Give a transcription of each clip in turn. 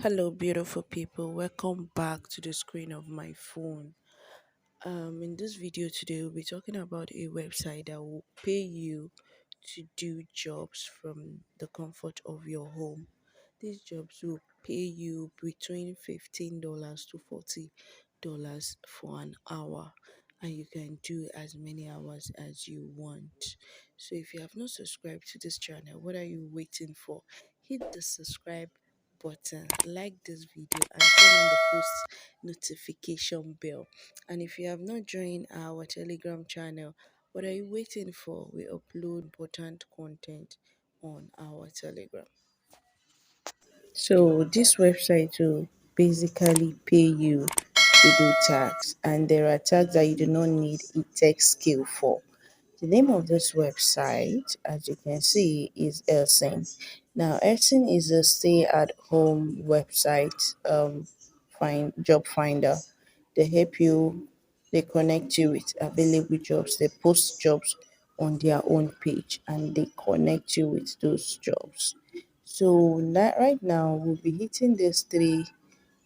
Hello, beautiful people. Welcome back to the screen of my phone. In this video today, we'll be talking about a website that will pay you to do jobs from the comfort of your home. These jobs will pay you between $15 to $40 for an hour, and you can do as many hours as you want. So, if you have not subscribed to this channel, what are you waiting for? Hit the subscribe button, like this video, and turn on the post notification bell. And if you have not joined our Telegram channel, what are you waiting for? We upload important content on our Telegram. So this website will basically pay you to do tasks, and there are tasks that you do not need a tech skill for. The name of this website, as you can see, is Elsin. Now, Elsin is a stay-at-home website, find job finder. They help you, they connect you with available jobs. They post jobs on their own page, and they connect you with those jobs. So right now, we'll be hitting these three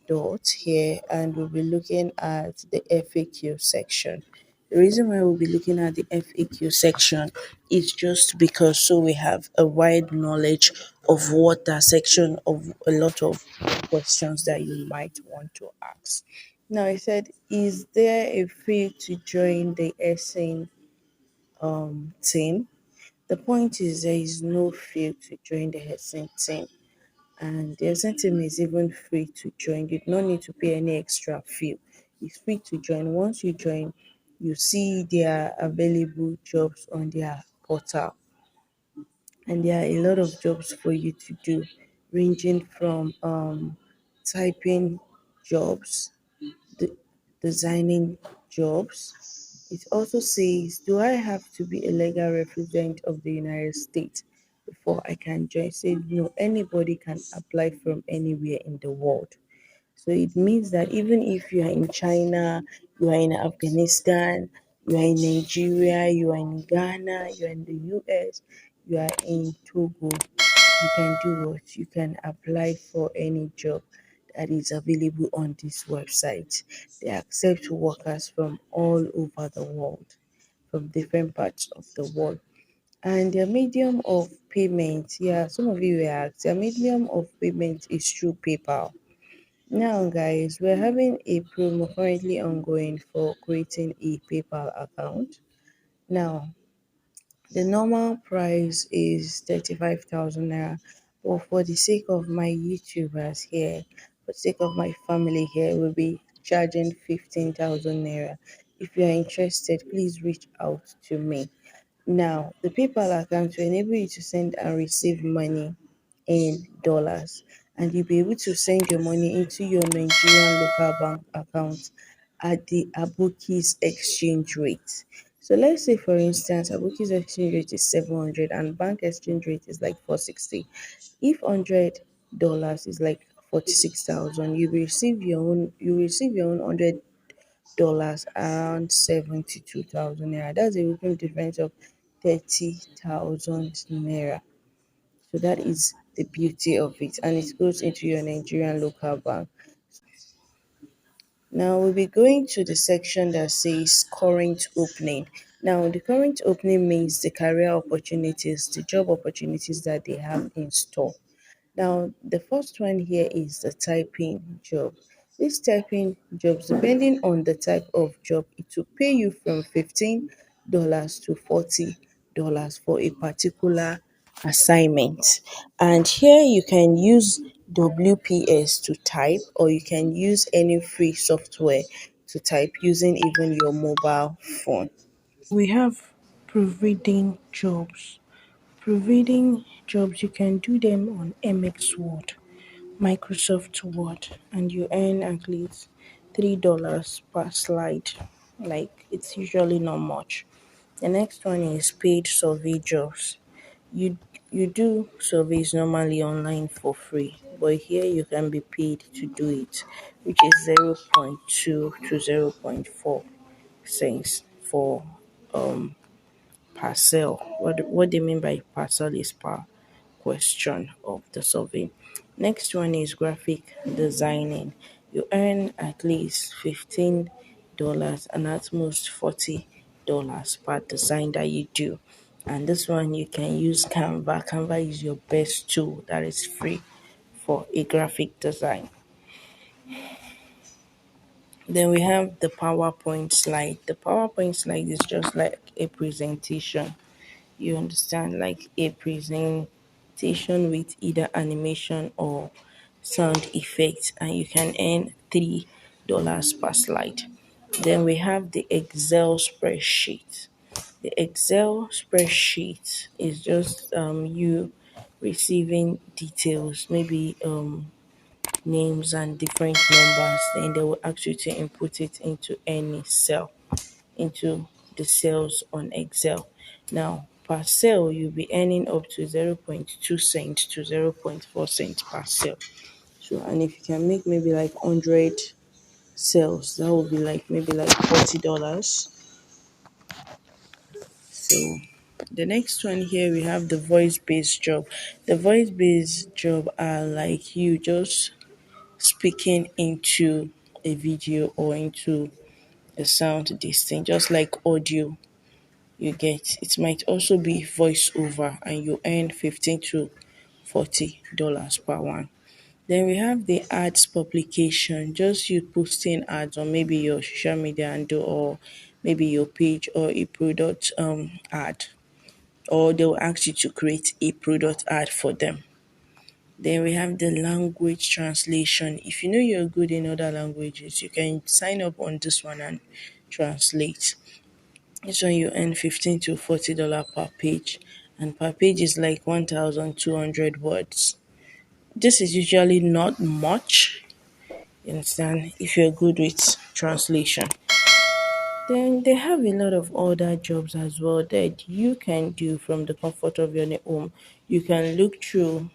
dots here, and we'll be looking at the FAQ section. The reason why we'll be looking at the FAQ section is just because so we have a wide knowledge of what that section of a lot of questions that you might want to ask. Now, I said, is there a fee to join the essay team? The point is there is no fee to join the essay team, and the Ascent team is even free to join. You do not need to pay any extra fee. It's free to join. Once you join, you see their available jobs on their portal, and there are a lot of jobs for you to do, ranging from typing jobs, de- designing jobs. It also says, do I have to be a legal resident of the United States before I can join? Say no, anybody can apply from anywhere in the world. So it means that even if you are in China, you are in Afghanistan, you are in Nigeria, you are in Ghana, you are in the US, you are in Togo, you can do what? You can apply for any job that is available on this website. They accept workers from all over the world, from different parts of the world. And their medium of payment, yeah, some of you will ask, their medium of payment is through PayPal. Now, guys, we're having a promo currently ongoing for creating a PayPal account. Now, the normal price is 35,000 naira, but for the sake of my YouTubers here, for the sake of my family here, we'll be charging 15,000 naira. If you are interested, please reach out to me. Now, the PayPal account will enable you to send and receive money in dollars, and you'll be able to send your money into your Nigerian local bank account at the Aboki's exchange rate. So let's say, for instance, Aboki's exchange rate is 700 and bank exchange rate is like 460. If $100 is like 46,000, you receive your own $100 around 72,000 naira. That's a real difference of 30,000 naira. So that is the beauty of it, and it goes into your Nigerian local bank. Now we'll be going to the section that says current opening. Now the current opening means the career opportunities, the job opportunities that they have in store. Now, the first one here is the typing job. This typing jobs, depending on the type of job, it will pay you from $15 to $40 for a particular assignment. And here you can use WPS to type, or you can use any free software to type using even your mobile phone. We have providing jobs. Providing jobs, you can do them on MX Word, Microsoft Word, and you earn at least $3 per slide. Like, it's usually not much. The next one is paid survey jobs. You you do surveys normally online for free, but here you can be paid to do it, which is 0.2 to 0.4 cents for parcel. What they mean by parcel is per question of the survey. Next one is graphic designing. You earn at least $15 and at most $40 per design that you do. And this one you can use Canva. Canva is your best tool that is free for a graphic design. Then we have the PowerPoint slide. The PowerPoint slide is just like a presentation. You understand, like a presentation with either animation or sound effects, and you can earn $3 per slide. Then we have the Excel spreadsheet. The Excel spreadsheet is just you receiving details, maybe names and different numbers. Then they will ask you to input it into any cell, into the cells on Excel. Now, per cell, you'll be earning up to 0.2 cents to 0.4 cents per cell. So, and if you can make maybe like 100 cells, that would be like maybe like $40. So, the next one here we have the voice based job. The voice based job are like you just speaking into a video or into a sound this thing, just like audio you get. It might also be voiceover and you earn 15 to $40 per one. Then we have the ads publication, just you posting ads on maybe your social media handle or maybe your page or a product ad, or they'll ask you to create a product ad for them. Then we have the language translation. If you know you're good in other languages, you can sign up on this one and translate. This one you earn 15 to $40 per page, and per page is like 1,200 words. This is usually not much, you understand, if you're good with translation. Then they have a lot of other jobs as well that you can do from the comfort of your home. You can look through.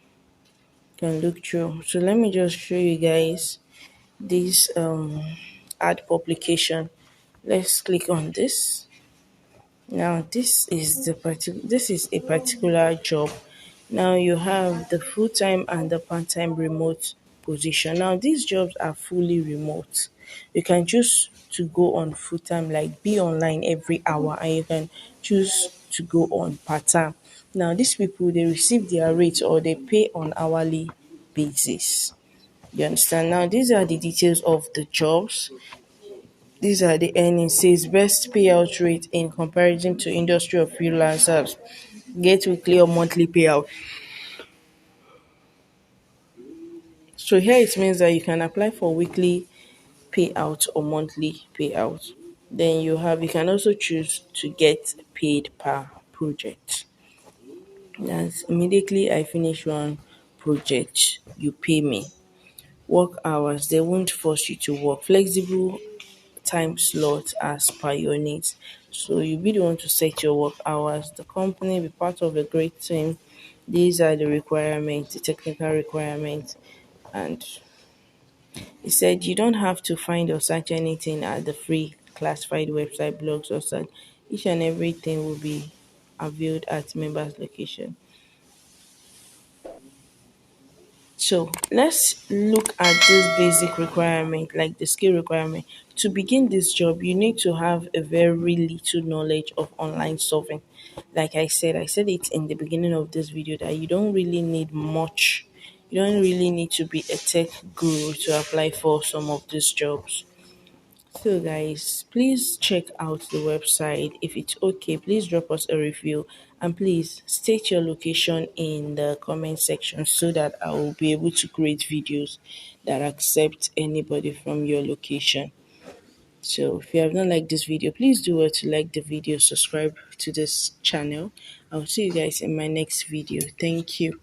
So let me just show you guys this ad publication. Let's click on this. Now this is a particular job. Now you have the full time and the part time remote position. Now these jobs are fully remote. You can choose to go on full time, like be online every hour, and you can choose to go on part time. Now these people they receive their rate or they pay on hourly basis. You understand? Now these are the details of the jobs. These are the earnings. Says best payout rate in comparison to industry of freelancers. Get weekly or monthly payout. So here it means that you can apply for weekly payout or monthly payout. Then you can also choose to get paid per project. That's immediately I finish one project, you pay me. Work hours, they won't force you to work. Flexible time slot as per your needs. So you be the one to set your work hours. The company be part of a great team. These are the requirements, the technical requirements. And he said you don't have to find or search anything at the free classified website, blogs or such. Each and everything will be availed at members' location. So let's look at this basic requirement, like the skill requirement. To begin this job, you need to have a very little knowledge of online solving. Like I said it in the beginning of this video that you don't really need much. You don't really need to be a tech guru to apply for some of these jobs. So, guys, please check out the website. If it's okay, please drop us a review and please state your location in the comment section so that I will be able to create videos that accept anybody from your location. So, if you have not liked this video, please do well to like the video, subscribe to this channel. I'll see you guys in my next video. Thank you.